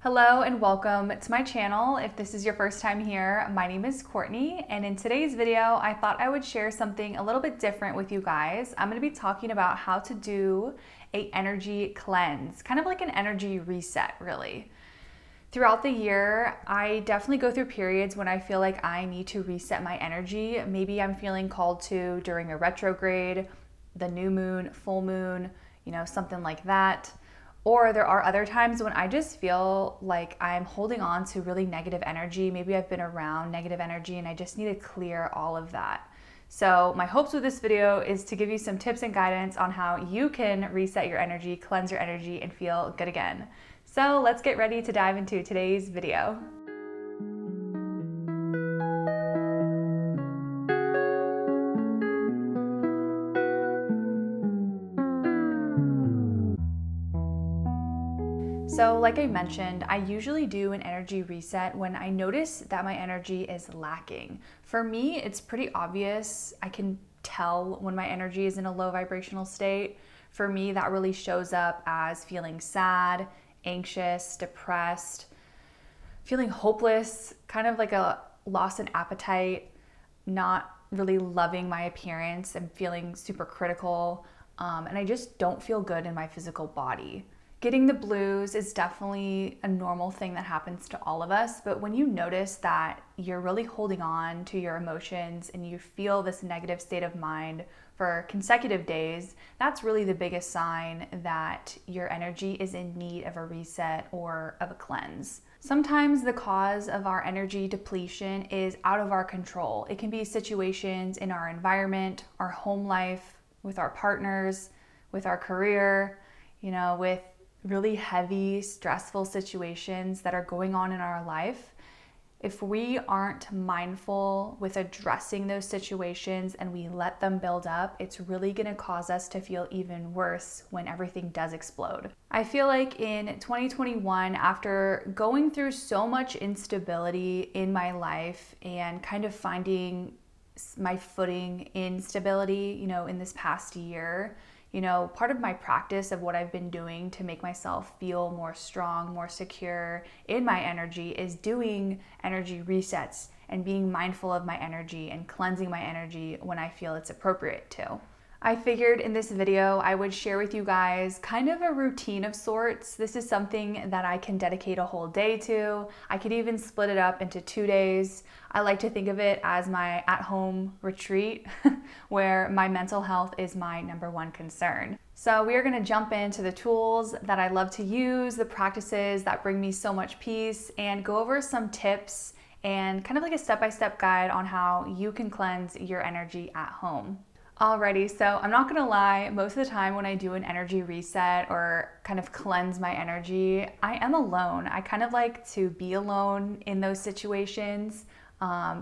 Hello and welcome to my channel. If this is your first time here, my name is Courtney, and in today's video, I thought I would share something a little bit different with you guys. I'm gonna be talking about how to do an energy cleanse, kind of like an energy reset, really. Throughout the year, I definitely go through periods when I feel like I need to reset my energy. Maybe I'm feeling called to during a retrograde, the new moon, full moon, something like that. Or there are other times when I just feel like I'm holding on to really negative energy. Maybe I've been around negative energy and I just need to clear all of that. So my hopes with this video is to give you some tips and guidance on how you can reset your energy, cleanse your energy, and feel good again. So let's get ready to dive into today's video. So like I mentioned, I usually do an energy reset when I notice that my energy is lacking. For me, it's pretty obvious. I can tell when my energy is in a low vibrational state. For me, that really shows up as feeling sad, anxious, depressed, feeling hopeless, kind of like a loss in appetite, not really loving my appearance and feeling super critical. And I just don't feel good in my physical body. Getting the blues is definitely a normal thing that happens to all of us, but when you notice that you're really holding on to your emotions and you feel this negative state of mind for consecutive days, that's really the biggest sign that your energy is in need of a reset or of a cleanse. Sometimes the cause of our energy depletion is out of our control. It can be situations in our environment, our home life, with our partners, with our career, with really heavy, stressful situations that are going on in our life. If we aren't mindful with addressing those situations and we let them build up, it's really going to cause us to feel even worse when everything does explode. I feel like in 2021, after going through so much instability in my life and kind of finding my footing in stability, in this past year, part of my practice of what I've been doing to make myself feel more strong, more secure in my energy is doing energy resets and being mindful of my energy and cleansing my energy when I feel it's appropriate to. I figured in this video I would share with you guys kind of a routine of sorts. This is something that I can dedicate a whole day to. I could even split it up into 2 days. I like to think of it as my at-home retreat where my mental health is my number one concern. So we are going to jump into the tools that I love to use, the practices that bring me so much peace, and go over some tips and kind of like a step-by-step guide on how you can cleanse your energy at home. Alrighty, so I'm not gonna lie, most of the time when I do an energy reset or kind of cleanse my energy, I am alone. I kind of like to be alone in those situations,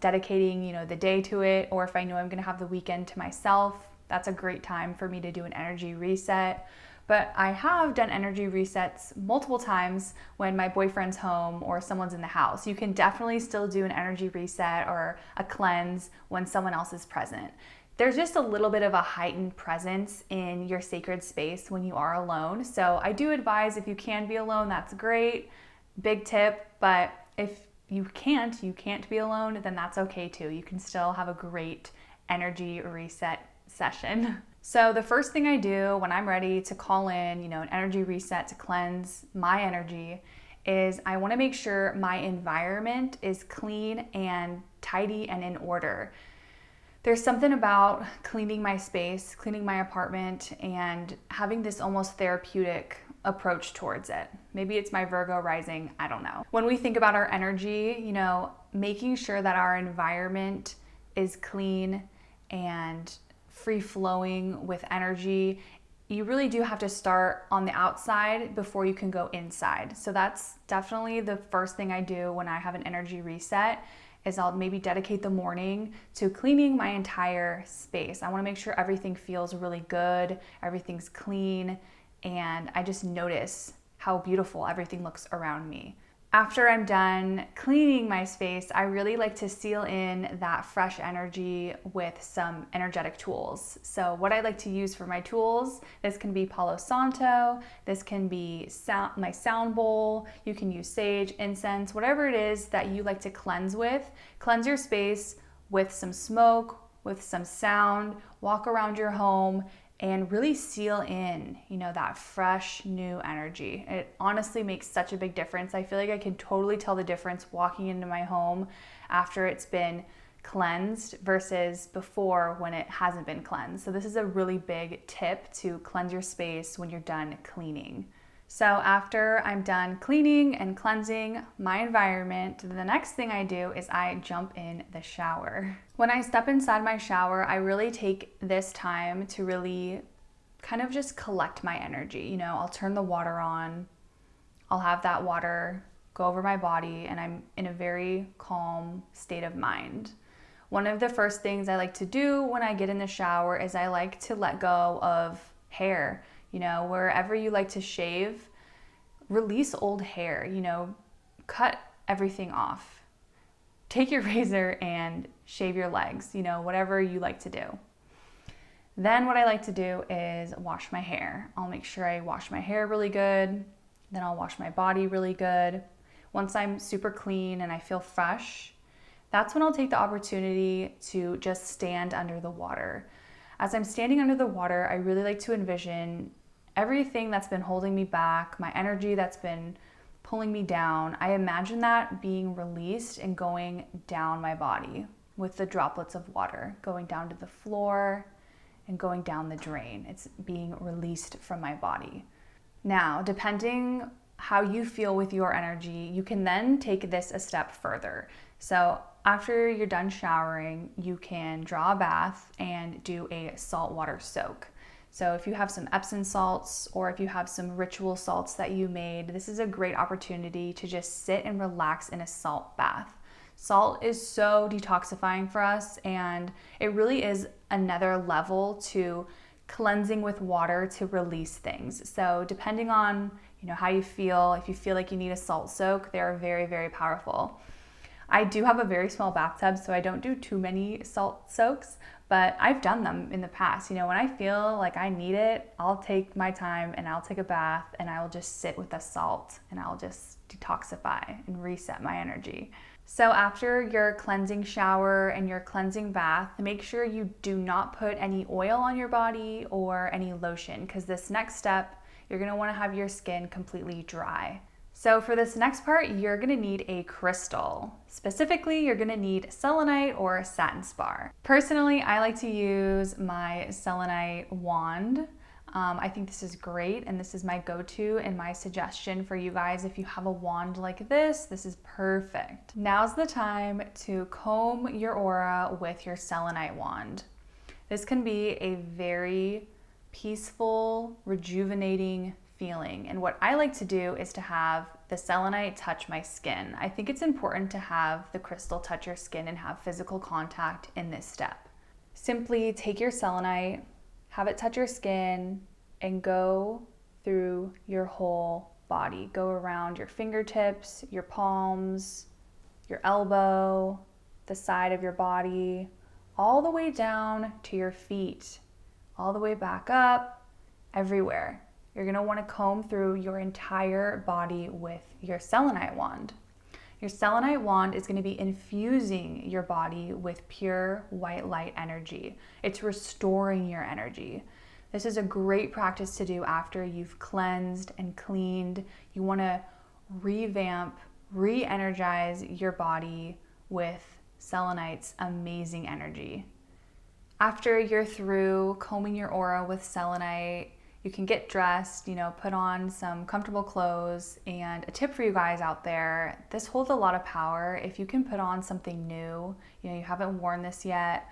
dedicating, the day to it, or if I know I'm gonna have the weekend to myself, that's a great time for me to do an energy reset. But I have done energy resets multiple times when my boyfriend's home or someone's in the house. You can definitely still do an energy reset or a cleanse when someone else is present. There's just a little bit of a heightened presence in your sacred space when you are alone. So I do advise if you can be alone, that's great. Big tip, but if you can't be alone, then that's okay too. You can still have a great energy reset session. So the first thing I do when I'm ready to call in, an energy reset to cleanse my energy is I want to make sure my environment is clean and tidy and in order. There's something about cleaning my space, cleaning my apartment, and having this almost therapeutic approach towards it. Maybe it's my Virgo rising, I don't know. When we think about our energy, making sure that our environment is clean and free-flowing with energy, you really do have to start on the outside before you can go inside. So that's definitely the first thing I do when I have an energy reset is I'll maybe dedicate the morning to cleaning my entire space. I wanna make sure everything feels really good, everything's clean, and I just notice how beautiful everything looks around me. After I'm done cleaning my space, I really like to seal in that fresh energy with some energetic tools. So what I like to use for my tools, this can be Palo Santo, this can be my sound bowl, you can use sage, incense, whatever it is that you like to cleanse with. Cleanse your space with some smoke, with some sound, walk around your home, and really seal in, that fresh new energy. It honestly makes such a big difference. I feel like I can totally tell the difference walking into my home after it's been cleansed versus before when it hasn't been cleansed. So this is a really big tip to cleanse your space when you're done cleaning. So after I'm done cleaning and cleansing my environment, the next thing I do is I jump in the shower. When I step inside my shower, I really take this time to really kind of just collect my energy. I'll turn the water on, I'll have that water go over my body, and I'm in a very calm state of mind. One of the first things I like to do when I get in the shower is I like to let go of hair. Wherever you like to shave, release old hair, cut everything off. Take your razor and shave your legs, whatever you like to do. Then what I like to do is wash my hair. I'll make sure I wash my hair really good. Then I'll wash my body really good. Once I'm super clean and I feel fresh, that's when I'll take the opportunity to just stand under the water. As I'm standing under the water, I really like to envision everything that's been holding me back, my energy that's been pulling me down. I imagine that being released and going down my body with the droplets of water, going down to the floor and going down the drain. It's being released from my body. Now, depending how you feel with your energy, you can then take this a step further. So after you're done showering, you can draw a bath and do a saltwater soak. So if you have some Epsom salts or if you have some ritual salts that you made, this is a great opportunity to just sit and relax in a salt bath. Salt is so detoxifying for us, and it really is another level to cleansing with water to release things. So depending on how you feel, if you feel like you need a salt soak, they are very, very powerful. I do have a very small bathtub, so I don't do too many salt soaks, but I've done them in the past. When I feel like I need it, I'll take my time and I'll take a bath and I will just sit with the salt and I'll just detoxify and reset my energy. So after your cleansing shower and your cleansing bath, make sure you do not put any oil on your body or any lotion, because this next step, you're gonna wanna have your skin completely dry. So for this next part, you're gonna need a crystal. Specifically, you're gonna need selenite or satin spar. Personally, I like to use my selenite wand. I think this is great, and this is my go-to and my suggestion for you guys. If you have a wand like this is perfect. Now's the time to comb your aura with your selenite wand. This can be a very peaceful, rejuvenating feeling. And what I like to do is to have the selenite touch my skin. I think it's important to have the crystal touch your skin and have physical contact in this step. Simply take your selenite, have it touch your skin, and go through your whole body. Go around your fingertips, your palms, your elbow, the side of your body, all the way down to your feet, all the way back up, everywhere. You're gonna wanna comb through your entire body with your selenite wand. Your selenite wand is gonna be infusing your body with pure white light energy. It's restoring your energy. This is a great practice to do after you've cleansed and cleaned. You wanna revamp, re-energize your body with selenite's amazing energy. After you're through combing your aura with selenite, you can get dressed, put on some comfortable clothes. And a tip for you guys out there, this holds a lot of power. If you can put on something new, you haven't worn this yet,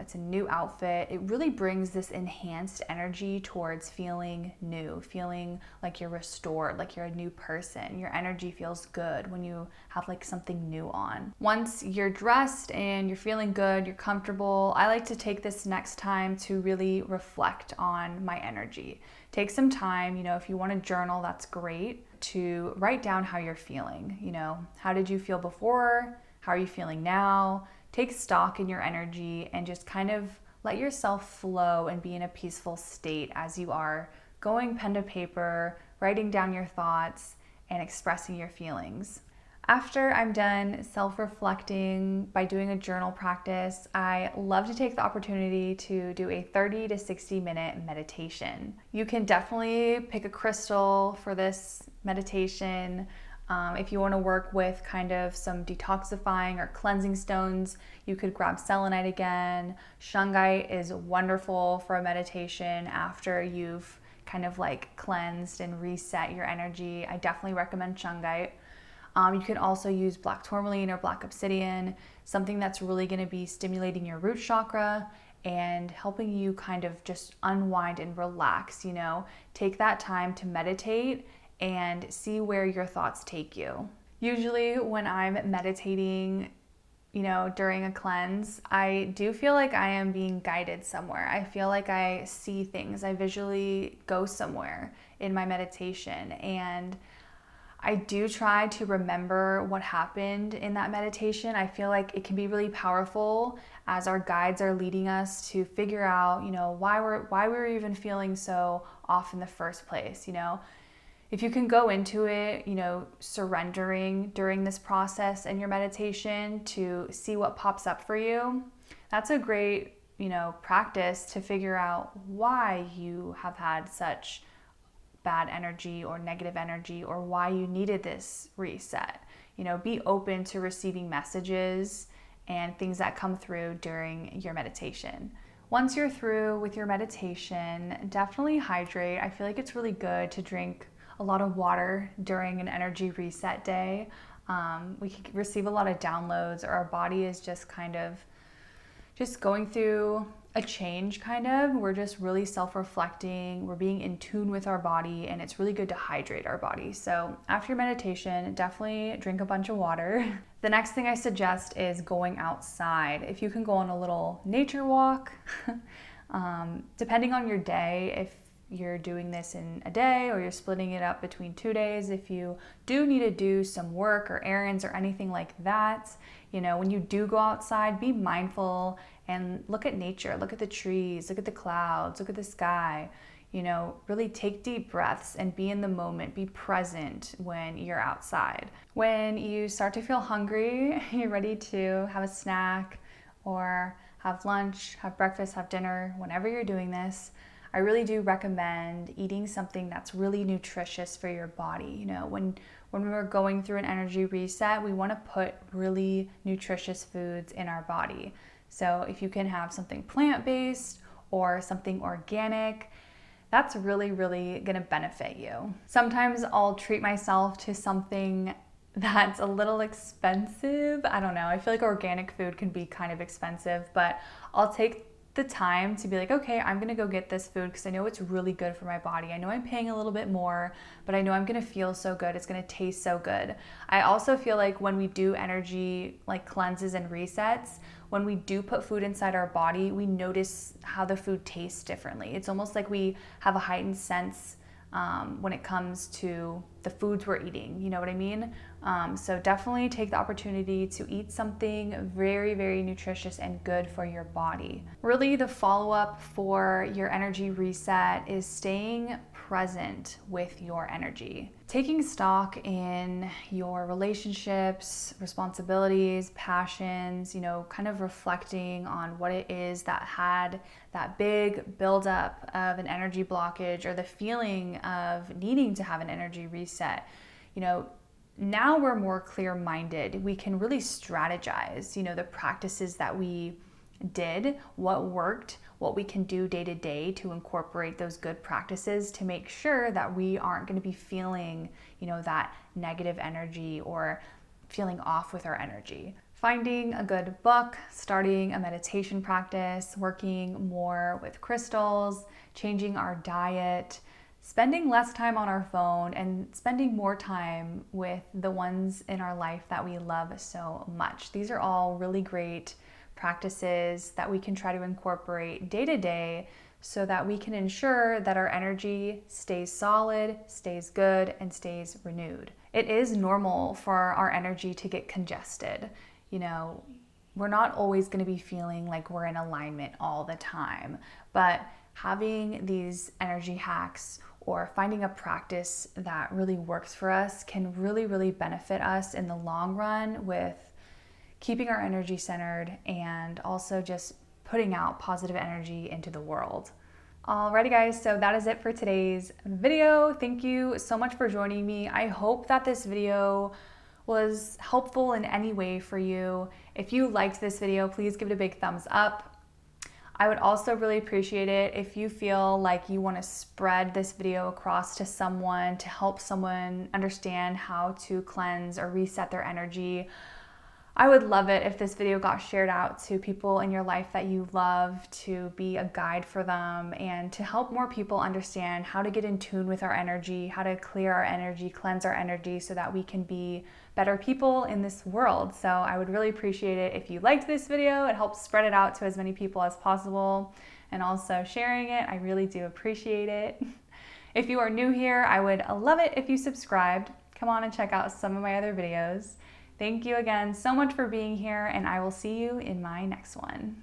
it's a new outfit, it really brings this enhanced energy towards feeling new, feeling like you're restored, like you're a new person. Your energy feels good when you have like something new on. Once you're dressed and you're feeling good, you're comfortable, I like to take this next time to really reflect on my energy. Take some time, if you want to journal, that's great. to write down how you're feeling. You know, how did you feel before? How are you feeling now? Take stock in your energy and just kind of let yourself flow and be in a peaceful state as you are going pen to paper, writing down your thoughts, and expressing your feelings. After I'm done self-reflecting by doing a journal practice, I love to take the opportunity to do a 30 to 60-minute meditation. You can definitely pick a crystal for this meditation. If you want to work with kind of some detoxifying or cleansing stones, you could grab selenite again. Shungite is wonderful for a meditation after you've kind of like cleansed and reset your energy. I definitely recommend shungite. You can also use black tourmaline or black obsidian, something that's really going to be stimulating your root chakra and helping you kind of just unwind and relax, you know. Take that time to meditate and see where your thoughts take you. Usually when I'm meditating, you know, during a cleanse, I do feel like I am being guided somewhere. I feel like I see things. I visually go somewhere in my meditation, and I do try to remember what happened in that meditation. I feel like it can be really powerful as our guides are leading us to figure out, you know, why we're even feeling so off in the first place, you know. If you can go into it, you know, surrendering during this process in your meditation to see what pops up for you, that's a great, you know, practice to figure out why you have had such bad energy or negative energy, or why you needed this reset. You know, be open to receiving messages and things that come through during your meditation. Once you're through with your meditation, definitely hydrate. I feel like it's really good to drink a lot of water during an energy reset day. We can receive a lot of downloads, or our body is just kind of just going through a change kind of. We're just really self-reflecting, we're being in tune with our body, and it's really good to hydrate our body. So after your meditation, definitely drink a bunch of water. The next thing I suggest is going outside. If you can go on a little nature walk, depending on your day, if you're doing this in a day or you're splitting it up between 2 days, if you do need to do some work or errands or anything like that, you know, when you do go outside, be mindful and look at nature, look at the trees, look at the clouds, look at the sky. You know, really take deep breaths and be in the moment, be present when you're outside. When you start to feel hungry, you're ready to have a snack or have lunch, have breakfast, have dinner, whenever you're doing this, I really do recommend eating something that's really nutritious for your body. You know, when we're going through an energy reset, we want to put really nutritious foods in our body. So if you can have something plant-based or something organic, that's really, really going to benefit you. Sometimes I'll treat myself to something that's a little expensive. I don't know. I feel like organic food can be kind of expensive, but I'll take the time to be like, okay, I'm gonna go get this food because I know it's really good for my body. I know I'm paying a little bit more, but I know I'm gonna feel so good. It's gonna taste so good. I also feel like when we do energy like cleanses and resets, when we do put food inside our body, we notice how the food tastes differently. It's almost like we have a heightened sense when it comes to the foods we're eating, you know what I mean? So definitely take the opportunity to eat something very, very nutritious and good for your body. Really, the follow-up for your energy reset is staying present with your energy. Taking stock in your relationships, responsibilities, passions, you know, kind of reflecting on what it is that had that big buildup of an energy blockage or the feeling of needing to have an energy reset. You know, now we're more clear-minded. We can really strategize, you know, the practices that we did, what worked, what we can do day to day to incorporate those good practices to make sure that we aren't going to be feeling, you know, that negative energy or feeling off with our energy. Finding a good book, starting a meditation practice, working more with crystals, changing our diet, spending less time on our phone, and spending more time with the ones in our life that we love so much. These are all really great practices that we can try to incorporate day to day so that we can ensure that our energy stays solid, stays good, and stays renewed. It is normal for our energy to get congested. You know, we're not always going to be feeling like we're in alignment all the time, but having these energy hacks or finding a practice that really works for us can really benefit us in the long run with keeping our energy centered and also just putting out positive energy into the world. Alrighty guys, so that is it for today's video. Thank you so much for joining me. I hope that this video was helpful in any way for you. If you liked this video, please give it a big thumbs up. I would also really appreciate it if you feel like you want to spread this video across to someone to help someone understand how to cleanse or reset their energy. I would love it if this video got shared out to people in your life that you love, to be a guide for them and to help more people understand how to get in tune with our energy, how to clear our energy, cleanse our energy so that we can be better people in this world. So I would really appreciate it if you liked this video. It helps spread it out to as many people as possible, and also sharing it. I really do appreciate it. If you are new here, I would love it if you subscribed. Come on and check out some of my other videos. Thank you again so much for being here, and I will see you in my next one.